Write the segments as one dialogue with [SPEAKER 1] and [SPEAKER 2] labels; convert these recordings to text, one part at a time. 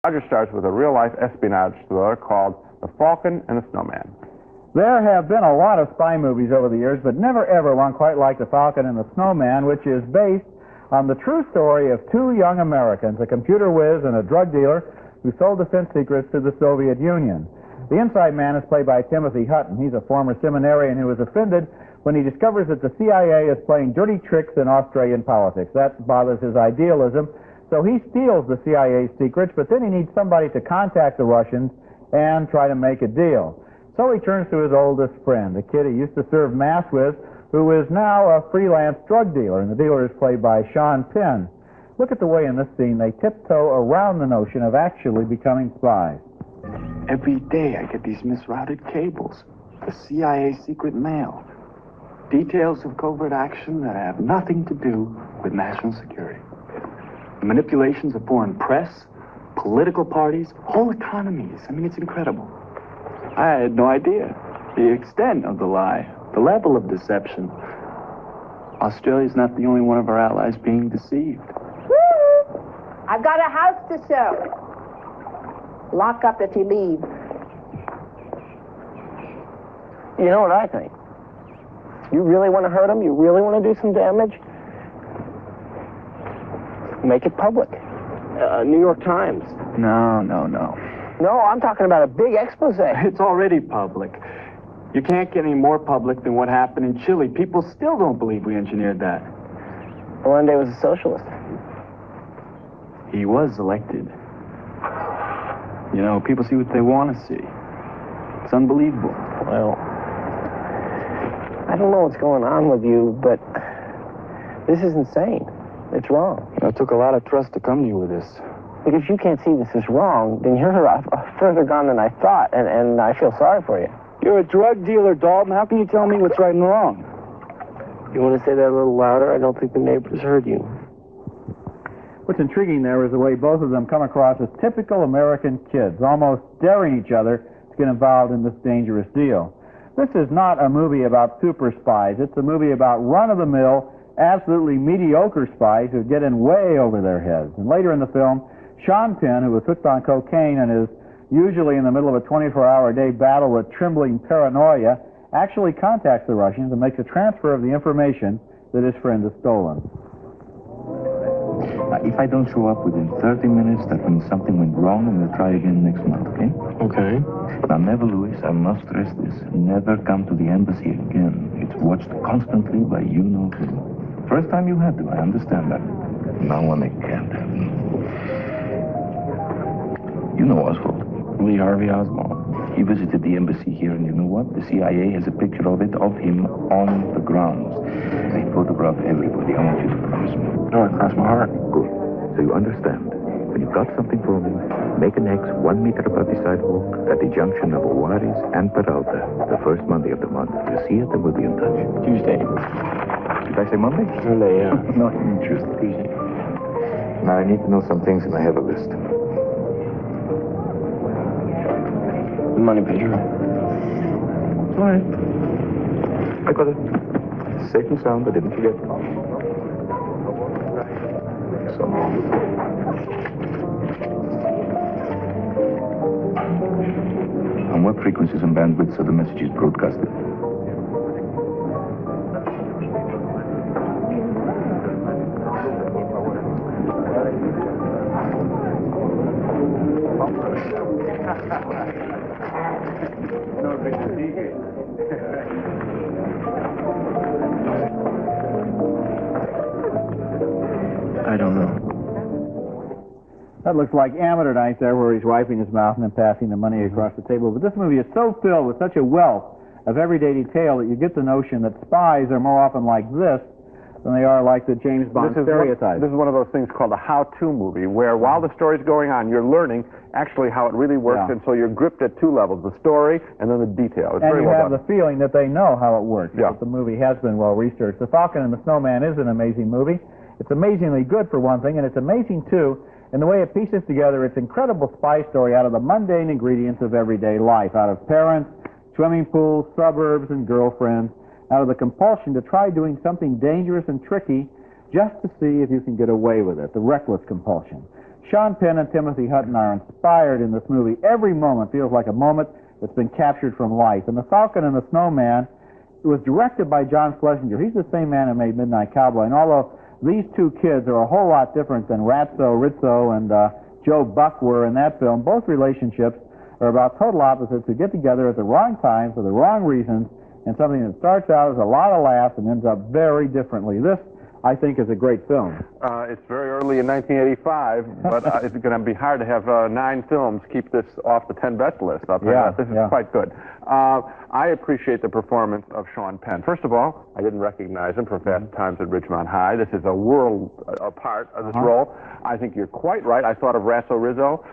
[SPEAKER 1] Roger starts with a real-life espionage thriller called The Falcon and the Snowman.
[SPEAKER 2] There have been a lot of spy movies over the years, but never ever one quite like The Falcon and the Snowman, which is based on the true story of two young Americans, a computer whiz and a drug dealer who sold defense secrets to the Soviet Union. The inside man is played by Timothy Hutton. He's a former seminarian who is offended when he discovers that the CIA is playing dirty tricks in Australian politics. That bothers his idealism, so he steals the CIA's secrets, but then he needs somebody to contact the Russians and try to make a deal. So he turns to his oldest friend, a kid he used to serve mass with, who is now a freelance drug dealer, and the dealer is played by Sean Penn. Look at the way in this scene they tiptoe around the notion of actually becoming spies.
[SPEAKER 3] Every day I get these misrouted cables, the CIA secret mail, details of covert action that have nothing to do with national security. The manipulations of foreign press, political parties, whole economies. I mean, it's incredible. I had no idea the extent of the lie, the level of deception. Australia's not the only one of our allies being deceived.
[SPEAKER 4] Woo! I've got a house to show. Lock up if you leave.
[SPEAKER 5] You know what I think? You really want to hurt him? You really want to do some damage? Make it public. New York Times.
[SPEAKER 3] No.
[SPEAKER 5] No, I'm talking about a big expose.
[SPEAKER 3] It's already public. You can't get any more public than what happened in Chile. People still don't believe we engineered that.
[SPEAKER 5] Allende was a socialist.
[SPEAKER 3] He was elected. You know, people see what they want to see. It's unbelievable.
[SPEAKER 5] Well, I don't know what's going on with you, but this is insane. It's wrong.
[SPEAKER 3] It took a lot of trust to come to you with this.
[SPEAKER 5] Because if you can't see this is wrong, then you're further gone than I thought, and I feel sorry for you.
[SPEAKER 3] You're a drug dealer, Dalton. How can you tell me what's right and wrong?
[SPEAKER 5] You want to say that a little louder? I don't think the neighbors heard you.
[SPEAKER 2] What's intriguing there is the way both of them come across as typical American kids, almost daring each other to get involved in this dangerous deal. This is not a movie about super spies. It's a movie about run-of-the-mill, absolutely mediocre spies who get in way over their heads. And later in the film, Sean Penn, who was hooked on cocaine and is usually in the middle of a 24-hour-a-day battle with trembling paranoia, actually contacts the Russians and makes a transfer of the information that his friend has stolen.
[SPEAKER 6] If I don't show up within 30 minutes, that means something went wrong, and we'll try again next month, okay?
[SPEAKER 3] Okay.
[SPEAKER 6] Now, never, Louis, I must stress this, never come to the embassy again. It's watched constantly by you know who. First time you had to, I understand that. Now when it can't happen. You know Oswald.
[SPEAKER 3] Lee Harvey Oswald.
[SPEAKER 6] He visited the embassy here, and you know what? The CIA has a picture of him on the grounds. They photograph everybody. I want you to promise me.
[SPEAKER 3] No, it crossed my heart.
[SPEAKER 7] Good. So you understand. When you've got something for me, make an X 1 meter above the sidewalk at the junction of Juarez and Peralta, the first Monday of the month. You see it, and we'll be in touch.
[SPEAKER 3] Tuesday.
[SPEAKER 7] Did I say Monday?
[SPEAKER 3] Monday, yeah.
[SPEAKER 7] Not interested.
[SPEAKER 3] Tuesday.
[SPEAKER 7] Now I need to know some things, and I have a list.
[SPEAKER 3] The money picture.
[SPEAKER 7] All right. I got it. Safe and sound, I didn't forget. So.
[SPEAKER 6] On what frequencies and bandwidths are the messages broadcasted?
[SPEAKER 3] I don't know.
[SPEAKER 2] That looks like amateur night there, where he's wiping his mouth and then passing the money across the table. But this movie is so filled with such a wealth of everyday detail that you get the notion that spies are more often like this than they are like the James Bond stereotype.
[SPEAKER 1] This is one of those things called a how-to movie, where while the story's going on, you're learning actually how it really works, and so you're gripped at two levels, the story and then the detail. It's very
[SPEAKER 2] and you
[SPEAKER 1] well
[SPEAKER 2] have
[SPEAKER 1] done.
[SPEAKER 2] the feeling that they know how it works.
[SPEAKER 1] Yeah.
[SPEAKER 2] That the movie has been well researched. The Falcon and the Snowman is an amazing movie. It's amazingly good for one thing, and it's amazing, too, in the way it pieces together its incredible spy story out of the mundane ingredients of everyday life, out of parents, swimming pools, suburbs, and girlfriends, out of the compulsion to try doing something dangerous and tricky just to see if you can get away with it, the reckless compulsion. Sean Penn and Timothy Hutton are inspired in this movie. Every moment feels like a moment that's been captured from life. And The Falcon and the Snowman was directed by John Schlesinger. He's the same man who made Midnight Cowboy. And although these two kids are a whole lot different than Rizzo and Joe Buck were in that film, both relationships are about total opposites who get together at the wrong time for the wrong reasons, and something that starts out as a lot of laughs and ends up very differently. This, I think, is a great film.
[SPEAKER 1] It's very early in 1985, but it's going to be hard to have 9 films keep this off the 10 best list. I'll tell you that. This is quite good. I appreciate the performance of Sean Penn. First of all, I didn't recognize him from Fast Times at Ridgemont High. This is a world apart of this role. I think you're quite right. I thought of Rizzo.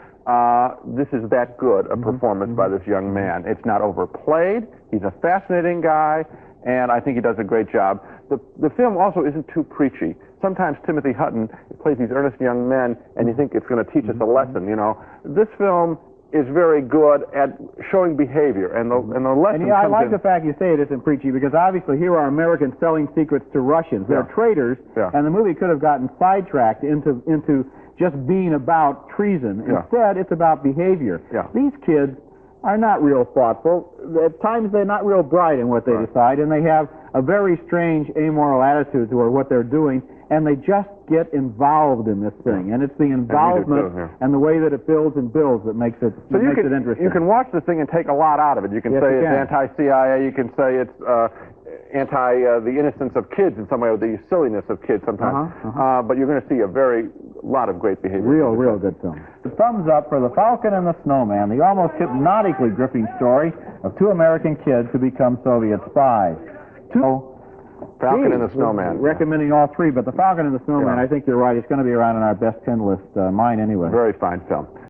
[SPEAKER 1] This is that good a performance by this young man. It's not overplayed. He's a fascinating guy, and I think he does a great job. The film also isn't too preachy. Sometimes Timothy Hutton plays these earnest young men, and you think it's going to teach us a lesson, you know. This film is very good at showing behavior, and the lesson
[SPEAKER 2] I like the fact you say it isn't preachy, because obviously here are Americans selling secrets to Russians. They're traitors, and the movie could have gotten sidetracked into just being about treason. Instead, it's about behavior. These kids are not real thoughtful. At times, they're not real bright in what they decide, and they have a very strange, amoral attitude toward what they're doing, and they just get involved in this thing. And it's the involvement and the way that it builds and builds that makes it, interesting.
[SPEAKER 1] You can watch this thing and take a lot out of it. You can say it's anti-CIA. You can say it's the innocence of kids in some way, or the silliness of kids sometimes. But you're going to see a lot of great behavior.
[SPEAKER 2] Real good film. The thumbs up for The Falcon and the Snowman, the almost hypnotically gripping story of 2 American kids who become Soviet spies.
[SPEAKER 1] Falcon and the Snowman.
[SPEAKER 2] Recommending all 3, but The Falcon and the Snowman, I think you're right. It's going to be around on our best 10 list, mine anyway.
[SPEAKER 1] Very fine film.